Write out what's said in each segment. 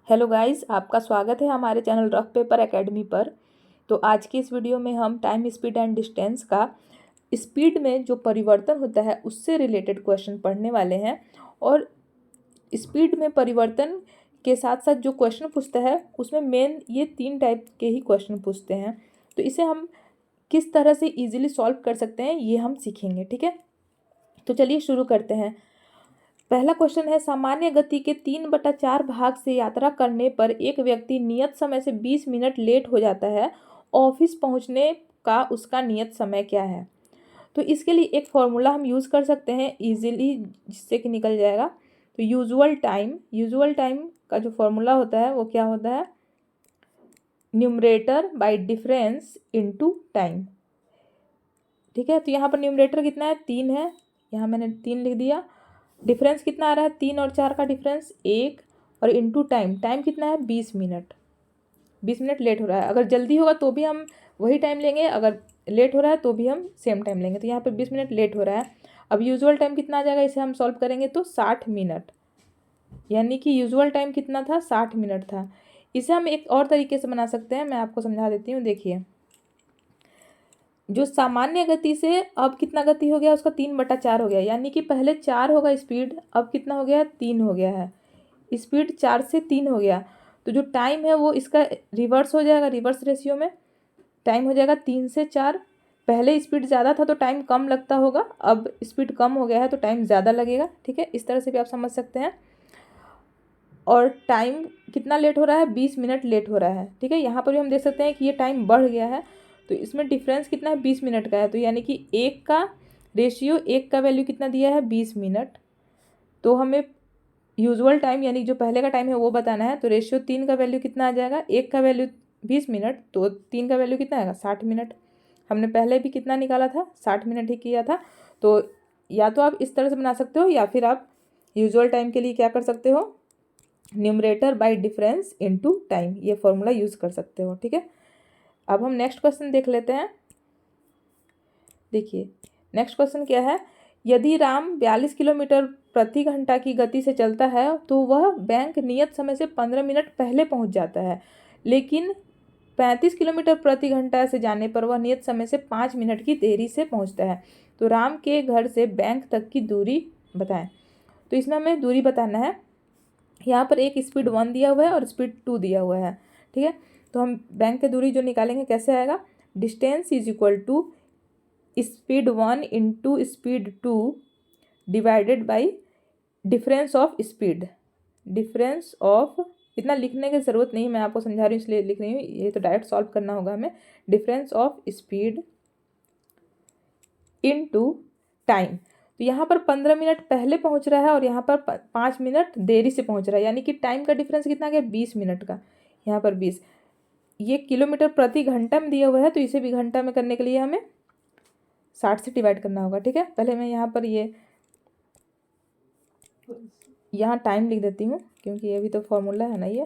Hello guys, आपका स्वागत है हमारे चैनल रफ पेपर एकेडमी पर। तो आज की इस वीडियो में हम टाइम, स्पीड एंड डिस्टेंस का स्पीड में जो परिवर्तन होता है उससे रिलेटेड क्वेश्चन पढ़ने वाले हैं। और स्पीड में परिवर्तन के साथ साथ जो क्वेश्चन पूछता है उसमें मेन ये 3 टाइप के ही क्वेश्चन पूछते हैं। तो इसे हम किस तरह से ईजिली सॉल्व कर सकते हैं ये हम सीखेंगे, ठीक है। तो चलिए शुरू करते हैं। पहला क्वेश्चन है, सामान्य गति के 3/4 भाग से यात्रा करने पर एक व्यक्ति नियत समय से 20 मिनट लेट हो जाता है। ऑफिस पहुंचने का उसका नियत समय क्या है? तो इसके लिए एक फॉर्मूला हम यूज़ कर सकते हैं इजीली, जिससे कि निकल जाएगा। तो यूजुअल टाइम का जो फॉर्मूला होता है वो क्या होता है? Numerator bye difference into time. ठीक है, तो यहाँ पर न्यूमरेटर कितना है? 3 है, यहाँ मैंने 3 लिख दिया। डिफरेंस कितना आ रहा है? 3 और 4 का डिफरेंस 1, और इनटू टाइम कितना है? 20 मिनट। 20 मिनट लेट हो रहा है। अगर जल्दी होगा तो भी हम वही टाइम लेंगे, अगर लेट हो रहा है तो भी हम सेम टाइम लेंगे। तो यहाँ पर 20 मिनट लेट हो रहा है। अब यूजुअल टाइम कितना आ जाएगा? इसे हम सॉल्व करेंगे तो 60 मिनट, यानी कि यूजुअल टाइम कितना था? 60 मिनट था। इसे हम एक और तरीके से बना सकते हैं, मैं आपको समझा देती हूँ। देखिए, जो सामान्य गति से अब कितना गति हो गया उसका? 3/4 हो गया, यानी कि पहले 4 होगा स्पीड, अब कितना हो गया? 3 हो गया है। स्पीड 4 से 3 हो गया, तो जो टाइम है वो इसका रिवर्स हो जाएगा। रिवर्स रेशियो में टाइम हो जाएगा 3 से 4। पहले स्पीड ज़्यादा था तो टाइम कम लगता होगा, अब स्पीड कम हो गया है तो टाइम ज़्यादा लगेगा। ठीक है, इस तरह से भी आप समझ सकते हैं। और टाइम कितना लेट हो रहा है? 20 मिनट लेट हो रहा है। ठीक है, यहाँ पर भी हम देख सकते हैं कि ये टाइम बढ़ गया है, तो इसमें डिफरेंस कितना है? 20 मिनट का है। तो यानी कि एक का वैल्यू कितना दिया है? 20 मिनट। तो हमें यूजुअल टाइम यानी जो पहले का टाइम है वो बताना है। तो रेशियो 3 का वैल्यू कितना आ जाएगा? 1 का वैल्यू 20 मिनट, तो 3 का वैल्यू कितना आएगा? 60 मिनट। हमने पहले भी कितना निकाला था? 60 मिनट ही किया था। तो या तो आप इस तरह से बना सकते हो, या फिर आप यूजुअल टाइम के लिए क्या कर सकते हो? Numerator bye difference into time, ये फॉर्मूला यूज़ कर सकते हो। ठीक है, अब हम नेक्स्ट क्वेश्चन देख लेते हैं। देखिए, नेक्स्ट क्वेश्चन क्या है? यदि राम 42 किलोमीटर प्रति घंटा की गति से चलता है तो वह बैंक नियत समय से 15 मिनट पहले पहुंच जाता है, लेकिन 35 किलोमीटर प्रति घंटा से जाने पर वह नियत समय से 5 मिनट की देरी से पहुंचता है। तो राम के घर से बैंक तक की दूरी बताएं। तो इसमें हमें दूरी बताना है। यहाँ पर एक स्पीड 1 दिया हुआ है और स्पीड 2 दिया हुआ है। ठीक है, तो हम बैंक की दूरी जो निकालेंगे कैसे आएगा? Distance is equal to speed 1 into speed 2 divided by difference of speed. Difference of, इतना लिखने की ज़रूरत नहीं, मैं आपको समझा रही हूँ इसलिए लिख रही हूँ, ये तो डायरेक्ट सॉल्व करना होगा हमें। Difference of speed into time. तो यहाँ पर 15 मिनट पहले पहुँच रहा है और यहाँ पर 5 मिनट देरी से पहुँच रहा है, यानी कि टाइम का डिफरेंस कितना आ गया? 20 मिनट का। यहाँ पर 20, ये किलोमीटर प्रति घंटा में दिया हुआ है, तो इसे भी घंटा में करने के लिए हमें 60 से डिवाइड करना होगा। ठीक है, पहले मैं यहाँ पर यहाँ टाइम लिख देती हूँ, क्योंकि ये भी तो फॉर्मूला है ना। ये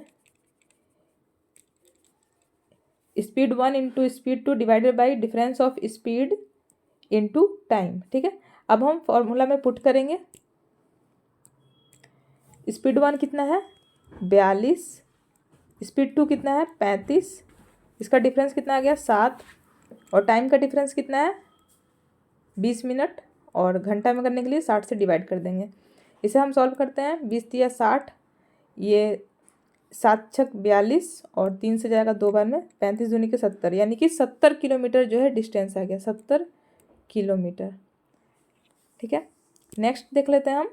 speed 1 into speed 2 divided by difference of speed into time. ठीक है, अब हम फॉर्मूला में पुट करेंगे। स्पीड 1 कितना है? 42। स्पीड 2 कितना है? 35। इसका डिफरेंस कितना आ गया? 7। और टाइम का डिफरेंस कितना है? 20 मिनट। और घंटा में करने के लिए 60 से डिवाइड कर देंगे। इसे हम सॉल्व करते हैं। 20 या 60, ये 7 छक 42 और 3 से जाएगा 2 बार में, 35 दूनी के 70, यानी कि 70 किलोमीटर जो है डिस्टेंस आ गया, 70 किलोमीटर। ठीक है, नेक्स्ट देख लेते हैं हम।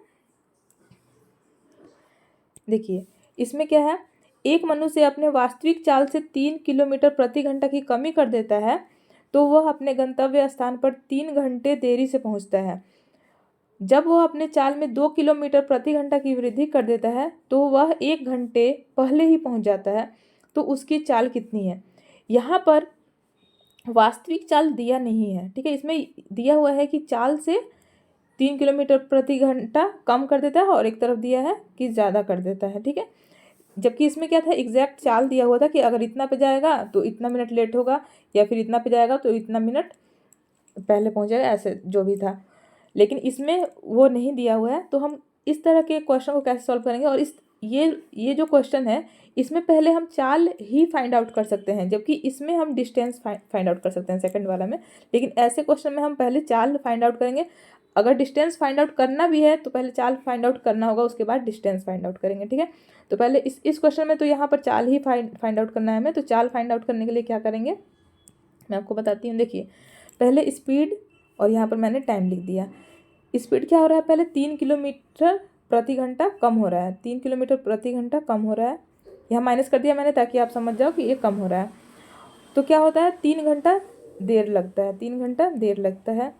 देखिए, इसमें क्या है? एक मनुष्य अपने वास्तविक चाल से 3 किलोमीटर प्रति घंटा की कमी कर देता है तो वह अपने गंतव्य स्थान पर 3 घंटे देरी से पहुंचता है। जब वह अपने चाल में 2 किलोमीटर प्रति घंटा की वृद्धि कर देता है तो वह 1 घंटे पहले ही पहुंच जाता है, तो उसकी चाल कितनी है? यहाँ पर वास्तविक चाल दिया नहीं है। ठीक है, इसमें दिया हुआ है कि चाल से 3 किलोमीटर प्रति घंटा कम कर देता है, और एक तरफ दिया है कि ज़्यादा कर देता है। ठीक है, जबकि इसमें क्या था? एग्जैक्ट चाल दिया हुआ था कि अगर इतना पे जाएगा तो इतना मिनट लेट होगा, या फिर इतना पे जाएगा तो इतना मिनट पहले पहुंचेगा, ऐसे जो भी था। लेकिन इसमें वो नहीं दिया हुआ है, तो हम इस तरह के क्वेश्चन को कैसे सॉल्व करेंगे? और इस ये जो क्वेश्चन है इसमें पहले हम चाल ही फाइंड आउट कर सकते हैं, जबकि इसमें हम डिस्टेंस फाइंड आउट कर सकते हैं सेकंड वाला में। लेकिन ऐसे क्वेश्चन में हम पहले चाल फाइंड आउट करेंगे। अगर डिस्टेंस फाइंड आउट करना भी है तो पहले चाल फाइंड आउट करना होगा, उसके बाद डिस्टेंस फाइंड आउट करेंगे, ठीक है। तो पहले इस क्वेश्चन में तो यहाँ पर चाल ही फाइंड आउट करना है हमें। तो चाल फाइंड आउट करने के लिए क्या करेंगे मैं आपको बताती हूँ। देखिए पहले स्पीड और यहाँ पर मैंने टाइम लिख दिया। स्पीड क्या हो रहा है, पहले 3 किलोमीटर प्रति घंटा कम हो रहा है, 3 किलोमीटर प्रति घंटा कम हो रहा है। यहाँ माइनस कर दिया मैंने ताकि आप समझ जाओ कि ये कम हो रहा है। तो क्या होता है, 3 घंटा देर लगता है, 3 घंटा देर लगता है।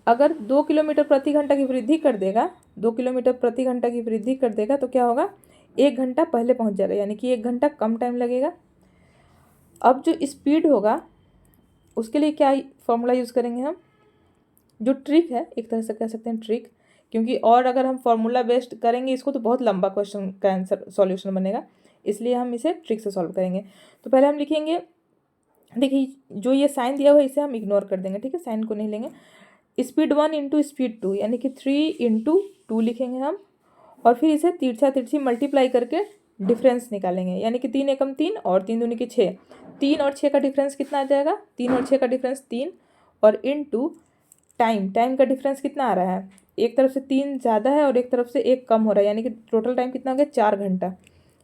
अगर 2 किलोमीटर प्रति घंटा की वृद्धि कर देगा, 2 किलोमीटर प्रति घंटा की वृद्धि कर देगा तो क्या होगा, 1 घंटा पहले पहुँच जाएगा, यानी कि 1 घंटा कम टाइम लगेगा। अब जो स्पीड होगा उसके लिए क्या फॉर्मूला यूज़ करेंगे हम, जो ट्रिक है, एक तरह से कह सकते हैं ट्रिक, क्योंकि और अगर हम फॉर्मूला बेस्ड करेंगे इसको तो बहुत लंबा क्वेश्चन का आंसर सॉल्यूशन बनेगा, इसलिए हम इसे ट्रिक से सॉल्व करेंगे। तो पहले हम लिखेंगे, देखिए जो ये साइन दिया हुआ है इसे हम इग्नोर कर देंगे, ठीक है, साइन को नहीं लेंगे। स्पीड 1 इंटू स्पीड 2 यानी कि 3 इंटू 2 लिखेंगे हम, और फिर इसे तिरछा तिरछी मल्टीप्लाई करके डिफरेंस निकालेंगे, यानी कि 3 एकम 3 और 3 दूनी की 6, 3 और 6 का डिफरेंस कितना आ जाएगा, 3 और 6 का डिफरेंस 3, और इनटू टाइम का डिफरेंस कितना आ रहा है, एक तरफ से 3 ज़्यादा है और एक तरफ से 1 कम हो रहा है, यानी कि टोटल टाइम कितना हो गया 4 घंटा।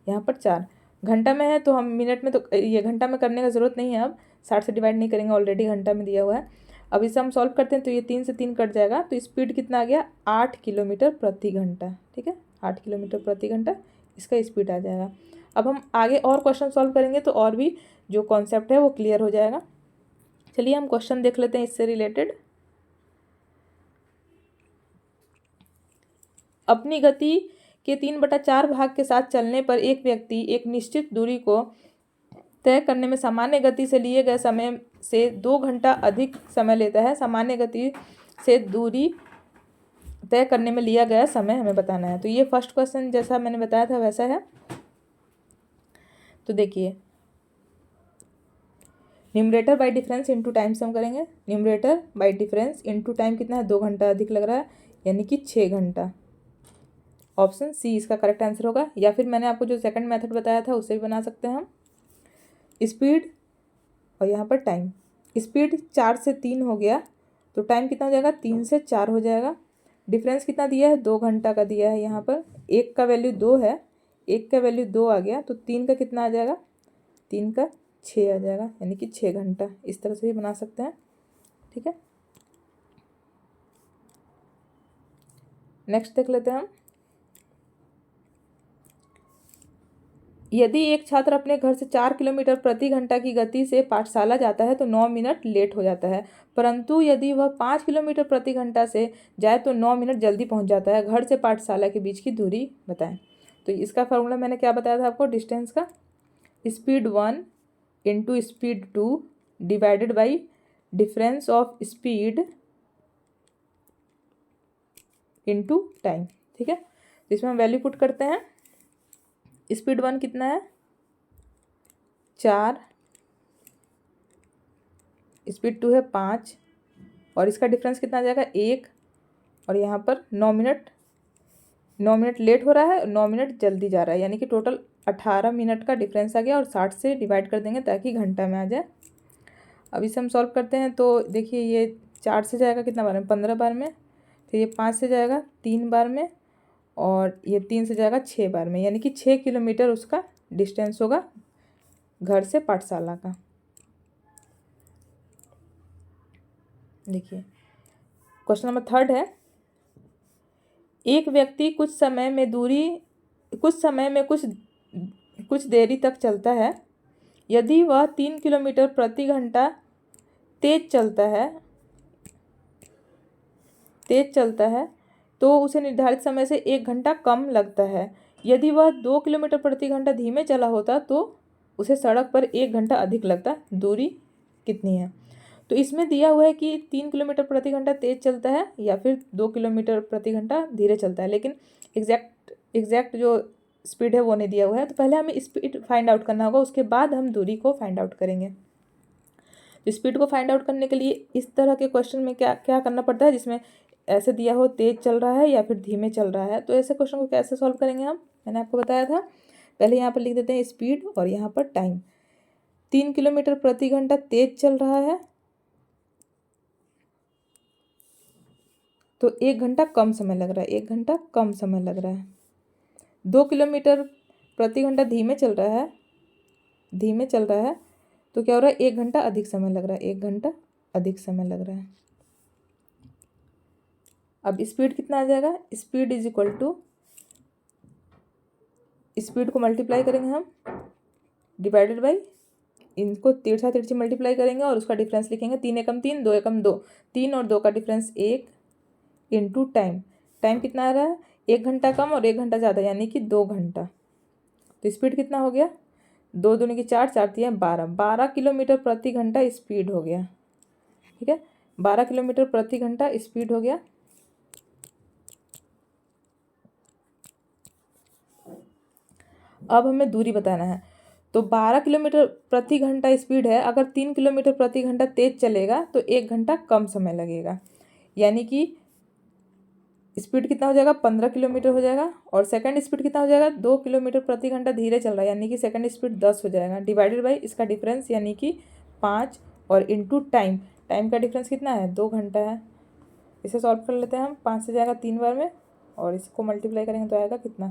यहाँ पर 4 घंटा में है तो हम मिनट में, तो ये घंटा में करने का ज़रूरत नहीं है, अब 60 से डिवाइड नहीं करेंगे, ऑलरेडी घंटा में दिया हुआ है। अब इसे हम सॉल्व करते हैं तो ये 3 से 3 कट जाएगा, तो स्पीड कितना आ गया 8 किलोमीटर प्रति घंटा, ठीक है, 8 किलोमीटर प्रति घंटा इसका स्पीड आ जाएगा। अब हम आगे और क्वेश्चन सॉल्व करेंगे तो और भी जो कॉन्सेप्ट है वो क्लियर हो जाएगा। चलिए हम क्वेश्चन देख लेते हैं इससे रिलेटेड। अपनी गति के 3/4 भाग के साथ चलने पर एक व्यक्ति एक निश्चित दूरी को तय करने में सामान्य गति से लिए गए समय से 2 घंटा अधिक समय लेता है। सामान्य गति से दूरी तय करने में लिया गया समय हमें बताना है। तो ये फर्स्ट क्वेश्चन जैसा मैंने बताया था वैसा है। तो देखिए numerator bye difference into time से हम करेंगे। Numerator bye difference into time कितना है, 2 घंटा अधिक लग रहा है, यानी कि 6 घंटा। ऑप्शन सी इसका करेक्ट आंसर होगा, या फिर मैंने आपको जो सेकंड मेथड बताया था उससे भी बना सकते हैं हम। स्पीड और यहाँ पर टाइम, स्पीड 4 से 3 हो गया तो टाइम कितना हो जाएगा, 3 से 4 हो जाएगा। डिफरेंस कितना दिया है, 2 घंटा का दिया है, यहाँ पर 1 का वैल्यू 2 है, 1 का वैल्यू 2 आ गया तो 3 का कितना आ जाएगा, 3 का 6 आ जाएगा, यानी कि 6 घंटा। इस तरह से भी बना सकते हैं, ठीक है। नेक्स्ट देख लेते हैं हम। यदि एक छात्र अपने घर से 4 किलोमीटर प्रति घंटा की गति से पाठशाला जाता है तो 9 मिनट लेट हो जाता है, परंतु यदि वह 5 किलोमीटर प्रति घंटा से जाए तो 9 मिनट जल्दी पहुंच जाता है। घर से पाठशाला के बीच की दूरी बताएं। तो इसका फॉर्मूला मैंने क्या बताया था आपको, डिस्टेंस का, speed 1 into speed 2 divided by difference of speed into time, ठीक है। तो इसमें हम वैल्यू पुट करते हैं। स्पीड 1 कितना है 4, स्पीड 2 है 5, और इसका डिफरेंस कितना आ जाएगा 1, और यहाँ पर 9 मिनट लेट हो रहा है, 9 मिनट जल्दी जा रहा है, यानी कि टोटल 18 मिनट का डिफरेंस आ गया, और 60 से डिवाइड कर देंगे ताकि घंटा में आ जाए। अब इसे हम सॉल्व करते हैं तो देखिए ये 4 से जाएगा कितना बार में, 15 बार में, फिर ये 5 से जाएगा 3 बार में, और ये 3 से जाएगा 6 बार में, यानी कि 6 किलोमीटर उसका डिस्टेंस होगा घर से पाठशाला का। देखिए क्वेश्चन नंबर 3 है, एक व्यक्ति कुछ समय में कुछ देरी तक चलता है। यदि वह 3 किलोमीटर प्रति घंटा तेज चलता है तो उसे निर्धारित समय से 1 घंटा कम लगता है। यदि वह 2 किलोमीटर प्रति घंटा धीमे चला होता तो उसे सड़क पर 1 घंटा अधिक लगता। दूरी कितनी है? तो इसमें दिया हुआ है कि 3 किलोमीटर प्रति घंटा तेज चलता है या फिर 2 किलोमीटर प्रति घंटा धीरे चलता है, लेकिन एग्जैक्ट जो स्पीड है वो नहीं दिया हुआ है। तो पहले हमें स्पीड फाइंड आउट करना होगा, उसके बाद हम दूरी को फाइंड आउट करेंगे। तो स्पीड को फाइंड आउट करने के लिए इस तरह के क्वेश्चन में क्या क्या करना पड़ता है, जिसमें ऐसे दिया हो तेज़ चल रहा है या फिर धीमे चल रहा है, तो ऐसे क्वेश्चन को कैसे सॉल्व करेंगे हम, मैंने आपको बताया था। पहले यहाँ पर लिख देते हैं स्पीड और यहाँ पर टाइम। 3 किलोमीटर प्रति घंटा तेज़ चल रहा है तो 1 घंटा कम समय लग रहा है, 1 घंटा कम समय लग रहा है। 2 किलोमीटर प्रति घंटा धीमे चल रहा है, धीमे चल रहा है तो क्या हो रहा है, 1 घंटा अधिक समय लग रहा है, 1 घंटा अधिक समय लग रहा है। अब स्पीड कितना आ जाएगा, speed is equal to, speed को मल्टीप्लाई करेंगे हम डिवाइडेड बाई, इनको तिरछा तिरछी मल्टीप्लाई करेंगे और उसका डिफरेंस लिखेंगे। 3 एकम 3, 2 एकम 2, 3 और 2 का डिफरेंस 1 इंटू टाइम। टाइम कितना आ रहा है, 1 घंटा कम और 1 घंटा ज़्यादा यानी कि 2 घंटा। तो स्पीड कितना हो गया, 2 दूनी की 4, 4 तिया 12, 12 किलोमीटर प्रति घंटा स्पीड हो गया। ठीक है, 12 किलोमीटर प्रति घंटा स्पीड हो गया। अब हमें दूरी बताना है, तो 12 किलोमीटर प्रति घंटा स्पीड है, अगर 3 किलोमीटर प्रति घंटा तेज चलेगा तो 1 घंटा कम समय लगेगा, यानी कि स्पीड कितना हो जाएगा, 15 किलोमीटर हो जाएगा। और सेकंड स्पीड कितना हो जाएगा, 2 किलोमीटर प्रति घंटा धीरे चल रहा है, यानी कि सेकंड स्पीड 10 हो जाएगा, डिवाइडेड बाई इसका डिफरेंस यानी कि 5 और इंटू टाइम। टाइम का डिफरेंस कितना है, 2 घंटा है। इसे सॉल्व कर लेते हैं हम, 5 से जाएगा 3 बार में और इसको मल्टीप्लाई करेंगे तो आएगा कितना,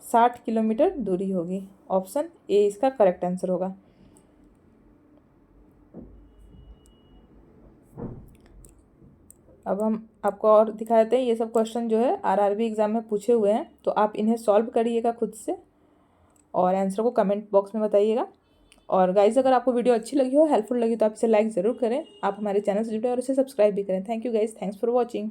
60 किलोमीटर दूरी होगी। ऑप्शन ए इसका करेक्ट आंसर होगा। अब हम आपको और दिखा देते हैं, ये सब क्वेश्चन जो है आरआरबी एग्ज़ाम में पूछे हुए हैं, तो आप इन्हें सॉल्व करिएगा खुद से और आंसर को कमेंट बॉक्स में बताइएगा। और गाइज अगर आपको वीडियो अच्छी लगी हो, हेल्पफुल लगी, तो आप इसे लाइक ज़रूर करें। आप हमारे चैनल से जुड़े और इसे सब्सक्राइब भी करें। Thank you guys, thanks for watching.